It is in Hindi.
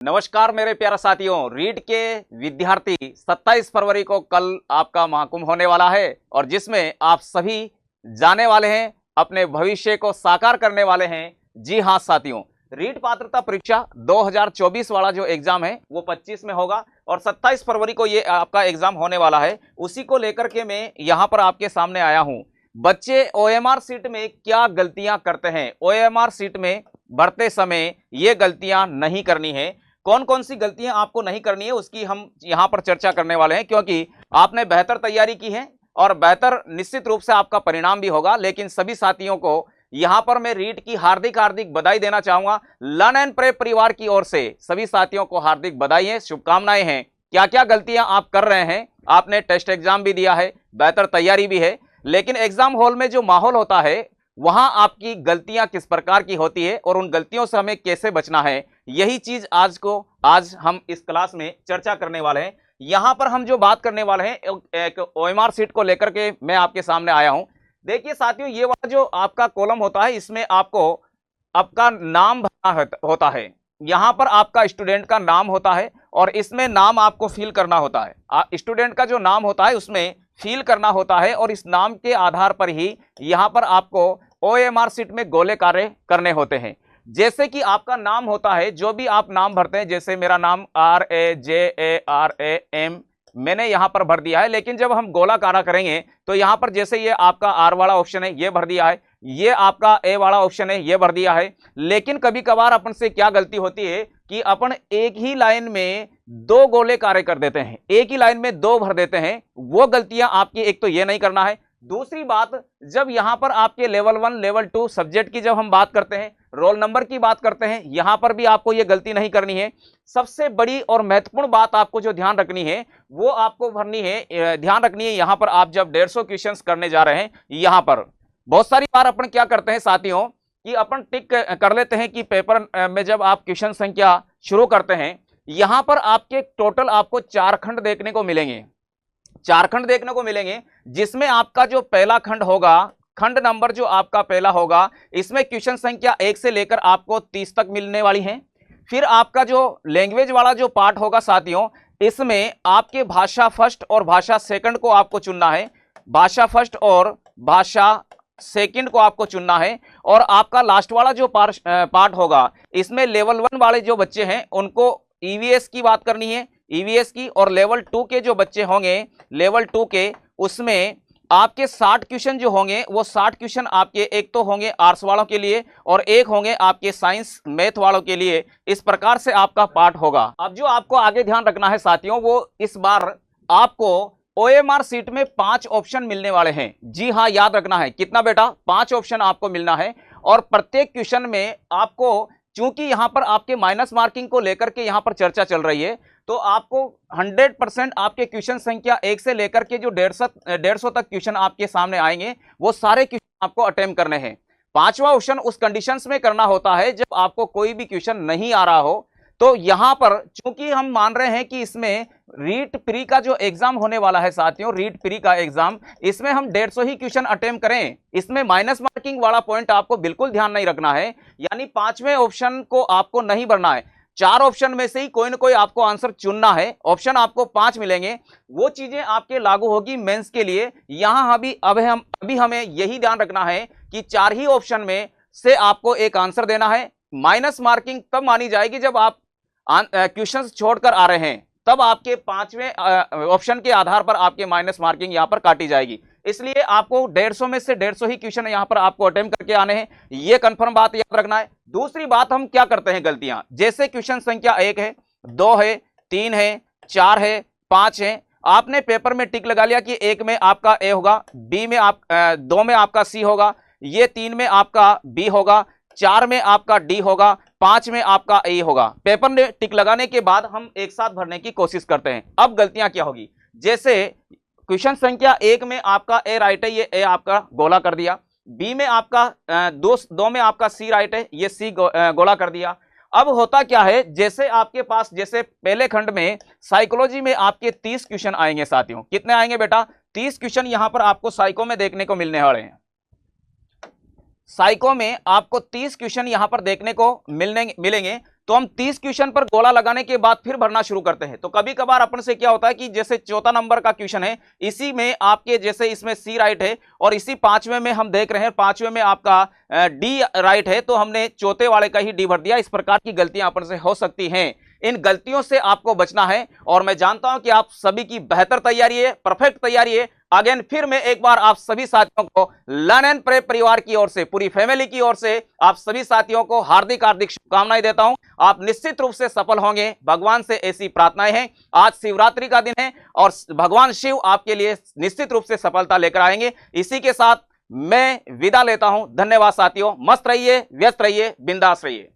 नमस्कार मेरे प्यारे साथियों, रीट के विद्यार्थी 27 फरवरी को कल आपका महाकुंभ होने वाला है और जिसमें आप सभी जाने वाले हैं, अपने भविष्य को साकार करने वाले हैं। जी हाँ साथियों, रीट पात्रता परीक्षा 2024 वाला जो एग्जाम है वो 25 में होगा और 27 फरवरी को ये आपका एग्जाम होने वाला है। उसी को लेकर के मैं यहाँ पर आपके सामने आया हूँ। बच्चे ओएमआर सीट में क्या गलतियां करते हैं, ओएमआर सीट में भरते समय ये गलतियां नहीं करनी है। कौन कौन सी गलतियां आपको नहीं करनी है उसकी हम यहां पर चर्चा करने वाले हैं, क्योंकि आपने बेहतर तैयारी की है और बेहतर निश्चित रूप से आपका परिणाम भी होगा। लेकिन सभी साथियों को यहां पर मैं रीट की हार्दिक हार्दिक बधाई देना चाहूंगा। लर्न एंड प्रे परिवार की ओर से सभी साथियों को हार्दिक बधाई है, शुभकामनाएं हैं। क्या क्या गलतियां आप कर रहे हैं, आपने टेस्ट एग्जाम भी दिया है, बेहतर तैयारी भी है, लेकिन एग्जाम हॉल में जो माहौल होता है वहां आपकी गलतियां किस प्रकार की होती है और उन गलतियों से हमें कैसे बचना है, यही चीज आज हम इस क्लास में चर्चा करने वाले हैं। यहां पर हम जो बात करने वाले हैं एक ओएमआर सीट को लेकर के मैं आपके सामने आया हूं। देखिए साथियों, ये वाला जो आपका कॉलम होता है इसमें आपको आपका नाम भरना होता है। यहां पर आपका स्टूडेंट का नाम होता है और इसमें नाम आपको फिल करना होता है। स्टूडेंट का जो नाम होता है उसमें फिल करना होता है और इस नाम के आधार पर ही यहां पर आपको ओएमआर सीट में गोले कार्य करने होते हैं। जैसे कि आपका नाम होता है, जो भी आप नाम भरते हैं, जैसे मेरा नाम RAJARAM मैंने यहां पर भर दिया है। लेकिन जब हम गोला कारा करेंगे तो यहां पर जैसे ये आपका R वाला ऑप्शन है ये भर दिया है, ये आपका A वाला ऑप्शन है ये भर दिया है। लेकिन कभी कभार अपन से क्या गलती होती है कि अपन एक ही लाइन में दो गोले कार्य कर देते हैं, एक ही लाइन में दो भर देते हैं। वो गलतियां आपकी, एक तो ये नहीं करना है। दूसरी बात, जब यहां पर आपके लेवल 1 लेवल 2 सब्जेक्ट की जब हम बात करते हैं, रोल नंबर की बात करते हैं, यहां पर भी आपको ये गलती नहीं करनी है। सबसे बड़ी और महत्वपूर्ण बात आपको जो ध्यान रखनी है वो आपको भरनी है, ध्यान रखनी है। यहां पर आप जब 150 क्वेश्चंस करने जा रहे हैं, यहां पर बहुत सारी बार अपन क्या करते हैं साथियों कि अपन टिक कर लेते हैं कि पेपर में जब आप क्वेश्चन संख्या शुरू करते हैं, यहां पर आपके टोटल आपको 4 खंड देखने को मिलेंगे, 4 खंड देखने को मिलेंगे। जिसमें आपका जो पहला खंड होगा, खंड नंबर जो आपका पहला होगा, इसमें क्वेश्चन संख्या 1 से लेकर आपको 30 तक मिलने वाली है। फिर आपका जो लैंग्वेज वाला जो पार्ट होगा साथियों, इसमें आपके भाषा फर्स्ट और भाषा सेकंड को आपको चुनना है, भाषा फर्स्ट और भाषा सेकंड को आपको चुनना है। और आपका लास्ट वाला जो पार्ट होगा, इसमें लेवल 1 वाले जो बच्चे हैं उनको ईवीएस की बात करनी है, ईवीएस की। और लेवल 2 के जो बच्चे होंगे, लेवल 2 के, उसमें आपके 60 क्वेश्चन जो होंगे वो 60 क्वेश्चन आपके एक तो होंगे आर्ट्स वालों के लिए और एक होंगे आपके साइंस मैथ वालों के लिए। इस प्रकार से आपका पार्ट होगा। अब जो आपको आगे ध्यान रखना है साथियों, वो इस बार आपको ओएमआर सीट में 5 ऑप्शन मिलने वाले हैं। जी हाँ, याद रखना है, कितना बेटा, 5 ऑप्शन आपको मिलना है। और प्रत्येक क्वेश्चन में आपको, चूंकि यहां पर आपके माइनस मार्किंग को लेकर के यहां पर चर्चा चल रही है, तो आपको 100% आपके क्वेश्चन संख्या 1 से लेकर के जो 150 तक क्वेश्चन आपके सामने आएंगे वो सारे क्वेश्चन आपको अटेम्प्ट करने हैं। 5वां ऑप्शन उस कंडीशंस में करना होता है जब आपको कोई भी क्वेश्चन नहीं आ रहा हो। तो यहां पर चूंकि हम मान रहे हैं कि इसमें रीट प्री का जो एग्जाम होने वाला है साथियों, रीट प्री का एग्जाम, इसमें हम 150 ही क्वेश्चन अटेम्प्ट करें, इसमें माइनस मार्किंग वाला पॉइंट आपको बिल्कुल ध्यान नहीं रखना है। यानी 5वें ऑप्शन को आपको नहीं भरना है, 4 ऑप्शन में से ही कोई ना कोई आपको आंसर चुनना है। ऑप्शन आपको 5 मिलेंगे, वो चीजें आपके लागू होगी मेंस के लिए। यहां अभी हमें यही ध्यान रखना है कि 4 ही ऑप्शन में से आपको एक आंसर देना है। माइनस मार्किंग तब मानी जाएगी जब आप क्वेश्चन छोड़कर आ रहे हैं, तब आपके 5वें ऑप्शन के आधार पर आपके माइनस मार्किंग यहां पर काटी जाएगी। इसलिए आपको 150 में से 150 ही क्वेश्चन यहां पर आपको अटेम्प्ट करके आने हैं, ये कंफर्म बात याद रखना है। दूसरी बात, हम क्या करते हैं गलतियां, जैसे क्वेश्चन संख्या 1 है, 2 है, 3 है, 4 है, 5 है, आपने पेपर में टिक लगा लिया कि 1 में आपका ए होगा, 2 में आपका सी होगा, ये 3 में आपका बी होगा, 4 में आपका डी होगा, 5 में आपका ए होगा। पेपर में टिक लगाने के बाद हम एक साथ भरने की कोशिश करते हैं। अब गलतियां क्या होगी, जैसे क्वेश्चन संख्या 1 में आपका ए राइट है, ये ए आपका गोला कर दिया। बी में आपका 2 में आपका सी राइट है, ये सी गोला कर दिया। अब होता क्या है, जैसे आपके पास, जैसे पहले खंड में साइकोलॉजी में आपके 30 क्वेश्चन आएंगे साथियों, कितने आएंगे बेटा, 30 क्वेश्चन यहां पर आपको साइको में देखने को मिलने वाले हैं। साइको में आपको 30 क्वेश्चन यहां पर देखने को मिलेंगे। तो हम 30 क्वेश्चन पर गोला लगाने के बाद फिर भरना शुरू करते हैं। तो कभी कभार अपन से क्या होता है कि जैसे चौथा नंबर का क्वेश्चन है, इसी में आपके जैसे इसमें सी राइट है और इसी पांचवें में हम देख रहे हैं पांचवें में आपका डी राइट है, तो हमने चौथे वाले का ही डी भर दिया। इस प्रकार की गलतियां अपन से हो सकती हैं, इन गलतियों से आपको बचना है। और मैं जानता हूं कि आप सभी की बेहतर तैयारी है, परफेक्ट तैयारी है। अगेन फिर मैं एक बार आप सभी साथियों को लर्न एंड प्रे परिवार की ओर से, पूरी फैमिली की ओर से आप सभी साथियों को हार्दिक हार्दिक शुभकामनाएं देता हूं। आप निश्चित रूप से सफल होंगे, भगवान से ऐसी प्रार्थनाएं हैं। आज शिवरात्रि का दिन है और भगवान शिव आपके लिए निश्चित रूप से सफलता लेकर आएंगे। इसी के साथ मैं विदा लेता हूं। धन्यवाद साथियों, मस्त रहिए, व्यस्त रहिए, बिंदास रहिए।